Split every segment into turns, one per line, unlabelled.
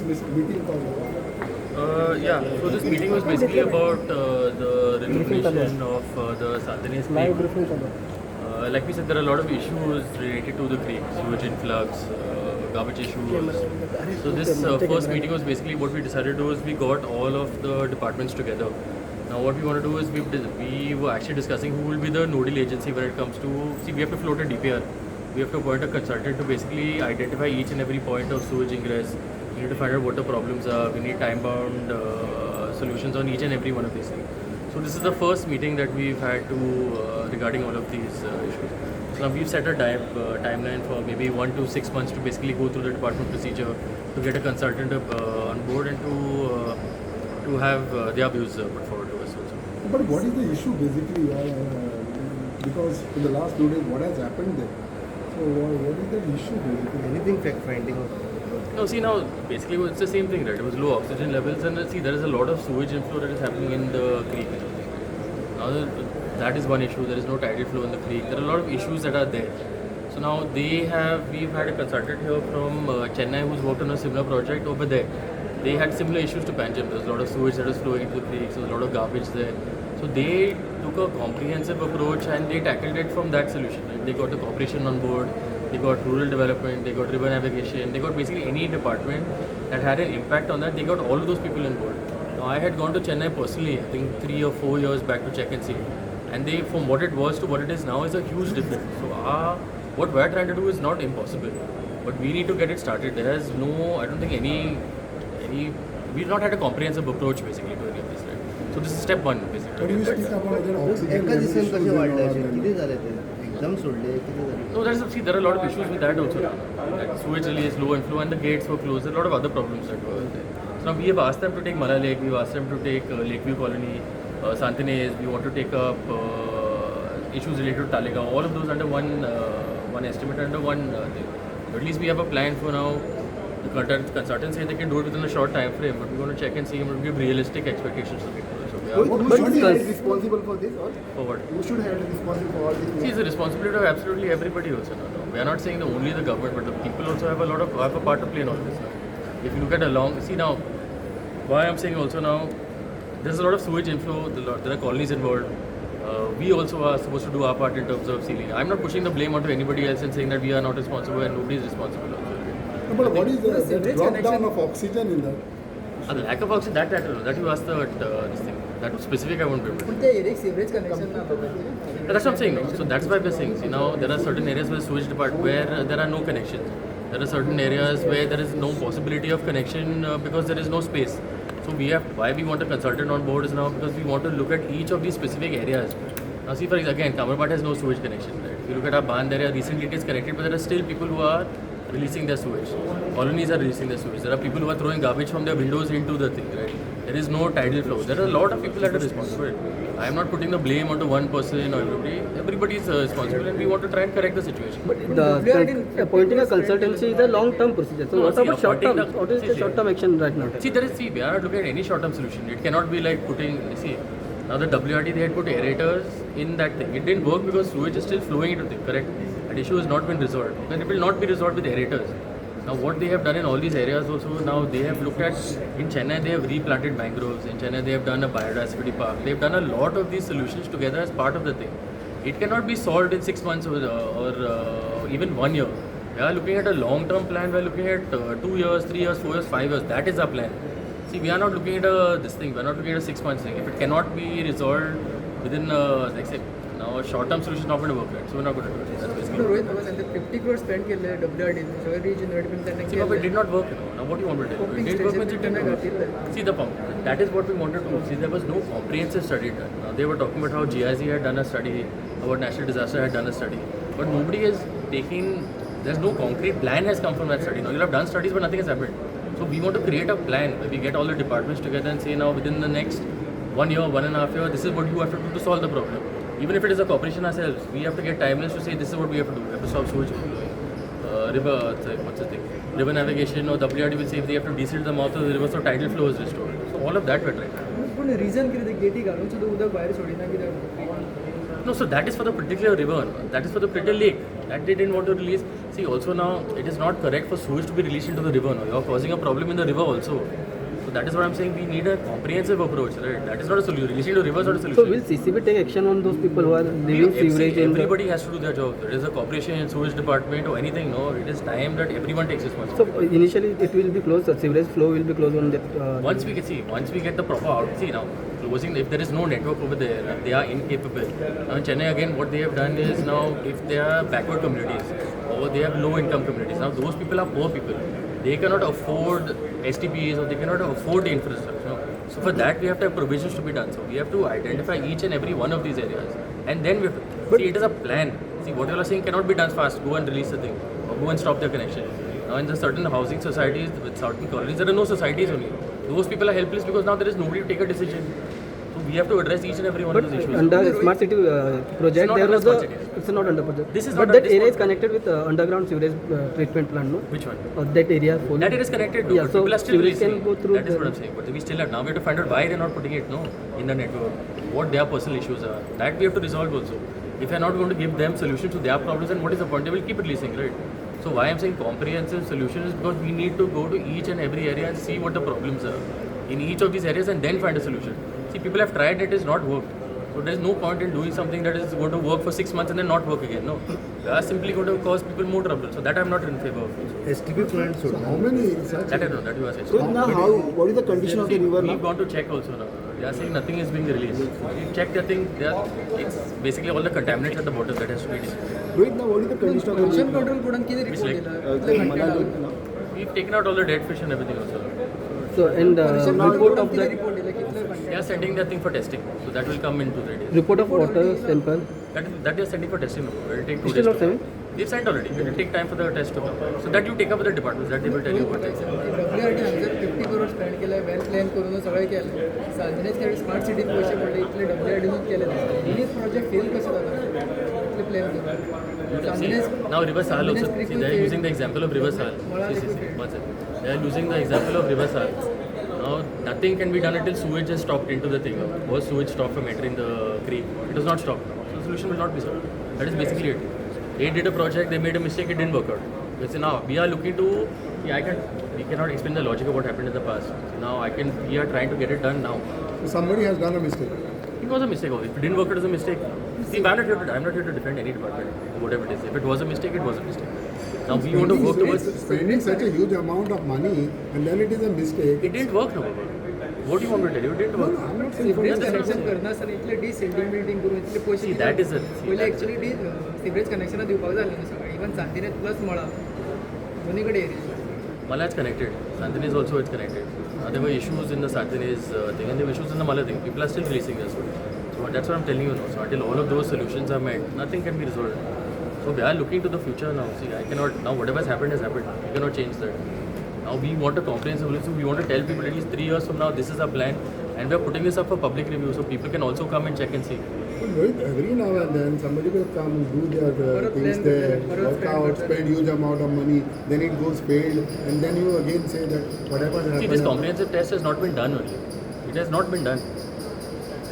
meeting called?
Yeah, so this meeting was basically about the rejuvenation of the Santani's Creek. Like we said, there are a lot of issues related to the creek, sewage influx, garbage issues. So this first meeting was basically what we decided to do is we got all of the departments together. Now what we want to do is we were actually discussing who will be the nodal agency when it comes to, see, we have to float a DPR. We have to appoint a consultant to basically identify each and every point of sewage ingress. We need to find out what the problems are. We need time-bound solutions on each and every one of these things. So this is the first meeting that we've had to regarding all of these issues. So now we've set a timeline for maybe 1 to 6 months to basically go through the department procedure to get a consultant on board and to have their views put forward to us also.
But what is the issue basically? Because in the last 2 days, what has happened there? So what is the issue basically?
Anything fact finding or
No, see now, basically it's the same thing, right? It was low oxygen levels and see there is a lot of sewage inflow that is happening in the creek. Now that is one issue, there is no tidal flow in the creek. There are a lot of issues that are there. So now we've had a consultant here from Chennai who's worked on a similar project over there. They had similar issues to Panjim. There's a lot of sewage that was flowing into the creek, so there's a lot of garbage there. So they took a comprehensive approach and they tackled it from that solution. Right? They got the corporation on board, they got rural development, they got river navigation, they got basically any department that had an impact on that, they got all of those people on board. Now I had gone to Chennai personally, I think 3 or 4 years back to check and see. And they, from what it was to what it is now, is a huge difference. So what we're trying to do is not impossible, but we need to get it started. There is no, I don't think we've not had a comprehensive approach basically to any of this, right? So this is step 1 basically.
But you speak about the oxygen
एका
level
दिसान
issues
कसे
in
वाढले
our-
किती झाले ते एकदम सोडले किती झाले
No, see, there are a lot of issues with that also. Like sewage release, low inflow, and the gates were closed. There are a lot of other problems that were there. So now we have asked them to take Mala Lake, we've asked them to take Lakeview Colony, Santines, we want to take up issues related to Talegaon, all of those under one estimate, under one thing. But at least we have a plan for now. The consultants say they can do it within a short time frame, but we're going to check and see and give realistic expectations to people. So we are
Who should be held responsible for this? Or
forward.
who should held responsible for all this?
See, it's the responsibility of absolutely everybody also. No. We are not saying that only the government, but the people also have a part to play in all this. No. If you look at see now, why I'm saying also now, there's a lot of sewage inflow, there are colonies involved. We also are supposed to do our part in terms of sealing. I'm not pushing the blame onto anybody else and saying that we are not responsible and nobody is responsible.
No, but what is the drop down of oxygen in that?
The lack of oxygen, that you asked this thing. That was specific, I won't be able to.
पण ते Eric sewerage connection ना बघा.
That's what I'm saying. No? So that's why we're saying. See, now there are certain areas where sewage department where there are no connections. There are certain areas where there is no possibility of connection because there is no space. So why we want a consultant on board is now because we want to look at each of these specific areas. Now see, for example, again, Kamarbat has no sewage connection. Right? If you look at our Band area, recently it is connected, but there are still people who are releasing their sewage. Colonies are releasing their sewage. There are people who are throwing garbage from their windows into the thing, right? There is no tidal flow. There are a lot of people that are responsible. I am not putting the blame onto one person or everybody. Everybody is responsible and we want to try and correct the situation.
Appointing a consultancy is a long-term procedure. So
No,
what
see,
about short-term?
appointing the-
What is the
see,
short-term action right now?
See, we are not looking at any short-term solution. It cannot be like now the WRT, they had put aerators in that thing. It didn't work because sewage is still flowing into the thing, correct? That issue has not been resolved. And it will not be resolved with aerators. Now what they have done in all these areas also, now they have looked at, in Chennai they have replanted mangroves, in Chennai they have done a biodiversity park, they have done a lot of these solutions together as part of the thing. It cannot be solved in 6 months or even 1 year. We are looking at a long-term plan, we are looking at 2 years, 3 years, 4 years, 5 years, that is our plan. See, we are not looking at this thing, we are not looking at a 6 months thing. If it cannot be resolved within, like say, now a short-term solution is not going to work, right? So we're not going to do it. That's basically
Rohit बाबा त्यांचे 50 crore spend केले WRD सगळे regenerate पण त्यांनी
See, but it did not work. Now what do you want to do? It didn't work means it didn't work. See the pump. That is what we wanted to do. See, there was no comprehensive study done. Now they were talking about how GIZ had done a study, about National Disaster had done a study, but nobody is taking. There's no concrete plan has come from that study. Now you'll have done studies, but nothing has happened. So we want to create a plan where we get all the departments together and say now within the next 1 year, 1.5 years, this is what you have to do to solve the problem. Even if it is a corporation ourselves, we have to get timelines to say this is what we have to do. We have to solve sewage river navigation or WRD will say if they have to descend the mouth of the river so tidal flow is restored. So all of that we're trying.
पण reason किती ते Getty घालून सुद्धा उदक बाहेर सोडिना कित्याक
No, so that is for the particular river. No? That is for the particular lake. That they didn't want to release. See, also now it is not correct for sewage to be released into the river. No? You are causing a problem in the river also. So that is what I'm saying. We need a comprehensive approach, right? That is not a solution. Releasing to river is not a
So
solution.
will CCB take action on those people who are leaving sewerage in the...
Everybody has to do their job. There is a corporation and sewage department or anything. No, it is time that everyone takes
So
responsibility.
initially it will be closed, the sewerage flow will be closed on that...
Once we get the proper out. See now, closing. If there is no network over there, they are incapable. Now in Chennai again, what they have done is now if they are backward communities or they have low income communities, now those people are poor people. They cannot afford STPs or they cannot afford the infrastructure. No? So for that we have to have provisions to be done. So we have to identify each and every one of these areas, and then we have to see it is a plan. See what you are saying cannot be done fast. Go and release the thing or go and stop their connection. Now in the certain housing societies with certain colonies, there are no societies only. Those people are helpless because now there is nobody to take a decision. So we have to address each and every one
But
of those issues.
under smart city project,
not
there
under
was
smart
a...
city.
It's not under project.
This is
but
not
that
this
area is
one.
connected with underground sewerage treatment plant, no?
Which one?
That area full.
That it is connected to,
Yeah,
but
so
people are still
sewage can
releasing.
go through
That is
the-
what I'm saying. But we still have, now we have to find out why they're not putting it, no, in the network. What their personal issues are. That we have to resolve also. If you're not going to give them solutions to their problems, then what is the point? They will keep releasing, right? So why I'm saying comprehensive solution is because we need to go to each and every area and see what the problems are in each of these areas and then find a solution. See, people have tried it, has not worked. So there is no point in doing something that is going to work for 6 months and then not work again. No, they are simply going to cause people more trouble. So that I'm not in favor of.
STP plant
So how many such?
That I know, that you are saying.
So now what is the condition of the river now?
We've gone to check also now. They are saying nothing is being released. We've checked the thing. It's basically all the contaminants at the bottom that has to be destroyed.
Rohit, now what is the condition of the
pollution
river?
Control कडून किती
Which
report
lake?
दिला
Manali.
We've taken out all the dead fish and everything also.
So and report of
किती
the
report दिला कितलं
They are sending that thing for testing. So that will come in 2-3 days.
report of water sample.
That they are sending for testing. It will take 2
Still
days.
not
to
sending?
come. They've sent already. It will take time for the test to come. So that you take up with the departments. That they will tell you what they say.
WRT हांगर 50 crore spend केले well plan करून सगळें केलें सांजनेच खेळ smart सिटीत पयशे पडले इतले WRTनूच केले आनी प्रोजेक्ट फेल कशें जाता इतले प्लॅन करून सांजनेच
Now River Sal also, see they are using the example of River Sal. See. One second. They are using the example of River Sal. Now nothing can be done until sewage is stopped into the thing. Was sewage stopped from entering the creek? It does not stop. So the solution will not be solved. That is basically it. They did a project, they made a mistake, it didn't work out. They say now we are looking to, we cannot explain the logic of what happened in the past. Now we are trying to get it done now.
Somebody has done a mistake.
It was a mistake. If it didn't work, it was a mistake. See, I'm not here to defend any department, whatever it is. If it was a mistake, it was a mistake. Now we want to work towards.
Spending such a huge amount of money and then it is a mistake.
It didn't work, no. What do you want me to tell you? It didn't work.
I'm not saying for
sewerage
That's
connection
what I'm
करना sir इतले descending building करून इतले पयशे
See, that is a- see,
पयले
that's
actually sewerage कनेक्शनां दिवपाक जाय आसलें सगळें इवन सांतिनेज प्लस मळा दोन्ही कडेन area
Mala is connected. Santini is also connected. There were issues in the Santini's thing and there were issues in the Mala thing. People are still releasing this. So that's what I'm telling you now. So until all of those solutions are met, nothing can be resolved. So we are looking to the future now. See, I cannot, now whatever has happened, we cannot change that. Now we want a comprehensive solution. We want to tell people at least 3 years from now, this is our plan. And we are putting this up for public review so people can also come and check and see.
Rohit, every now and then somebody will come and do their things
plan
there,
करतात,
work
spend
out,
करतात.
spend huge amount of money, then it goes failed, and then you again say that whatever
See, this
happened.
comprehensive test has not been done only. It has not been done.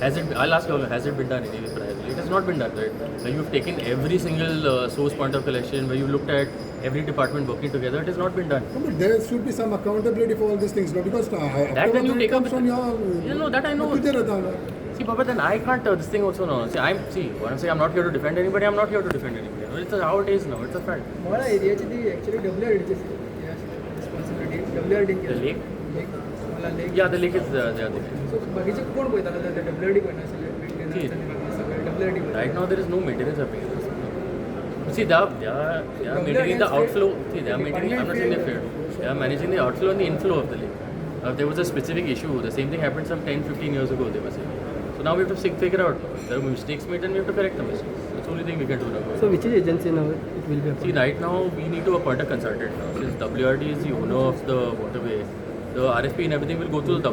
Has it? I'll ask you all, has it been done anyway priorly? It has not been done, right? Where you've taken every single source point of collection, where you looked at every department working together, it has not been done.
No, but there should be some accountability for all these things, no? Because
That when you take up
comes from your.
No, that I know.
किधर रहता है?
See, Papa, then I can't this thing also no. See, what I'm saying, I'm not here to defend anybody. I'm not here to defend anybody. It's how it is now. It's a fact.
मळा एरियाची ती actually WRTची responsibility WRT
The lake?
मला lake
Yeah, the lake is there.
So बाकीचे कोण पळयताले ते WRT पळयनासले मेंटेनन्स सगळे WRT
Right now, there is no maintenance happening. See, they are maintaining the outflow. See, they are maintaining. I'm not saying they failed. They are managing the outflow and the inflow of the lake. There was a specific issue. The same thing happened some 10-15 years ago. They were saying. So now we have to figure out. There are mistakes made, and we have to correct the mistakes. That's the only thing we can do now.
So which is agency now it will be
See,
appointed?
right now we need to appoint a consultant. Since WRT is the owner of the waterway, the RFP and everything will go through the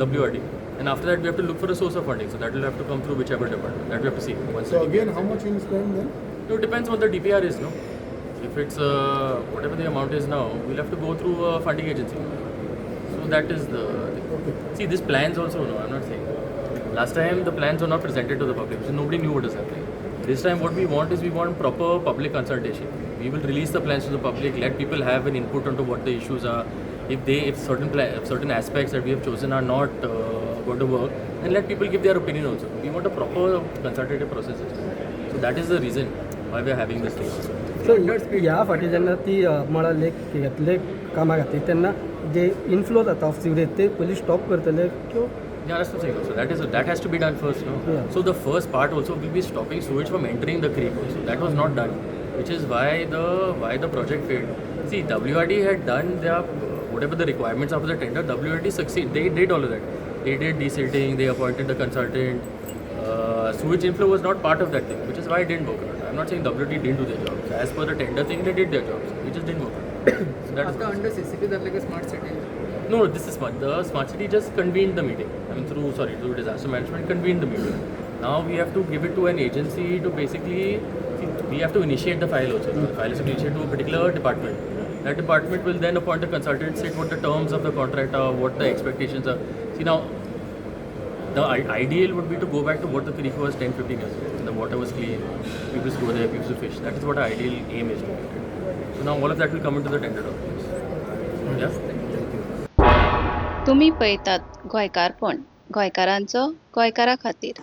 WRT. And after that, we have to look for a source of funding. So that will have to come through whichever department. That we have to see. Once
So
the
again, how much you spend then?
No, it depends what the DPR is, no? If it's whatever the amount is now, we'll have to go through a funding agency. So that is the thing. See, these plans also, no, I'm not saying. Last time the plans were not presented to the public, so nobody knew what is happening. This time what we want is we want proper public consultation. We will release the plans to the public, let people have an input onto what the issues are. If certain aspects that we have chosen are not going to work, then let people give their opinion also. We want a proper consultative process. So that is the reason why we are having this thing also.
Sir ह्या फाटी जेन्ना ती मळा lake घेतले कामाक खातीर तेन्ना जे inflow जाता ऑफ सिवरेज ते पयलीं स्टॉप करतले किंवा
Yeah, that's the thing also. That has to be done first, no?
Yeah.
So the first part also will be stopping sewage from entering the creek also. That was not done, which is why the project failed. See, WRD had done their whatever the requirements are for the tender. WRD succeed. They did all of that. They did desilting. They appointed the consultant. Sewage inflow was not part of that thing, which is why it didn't work out. I'm not saying WRD didn't do their jobs. As per the tender thing, they did their jobs. It just didn't work out. So that is
आता under CCP जातले का smart city
No, this is smart. The smart city just convened the meeting. I mean, through disaster management, convened the meeting. Now we have to give it to an agency to basically, see, we have to initiate the file also. The file is initiated to a particular department. That department will then appoint a consultant, say what the terms of the contract are, what the expectations are. See now, the ideal would be to go back to what the creek was 10-15 years ago. The water was clean, people used to go there, people used to fish. That is what our ideal aim is to get it. So now all of that will come into the tender documents. Yeah?
तुम्ही पळयतात गोंयकारपण गोंयकारांचो गोंयकारा खातीर.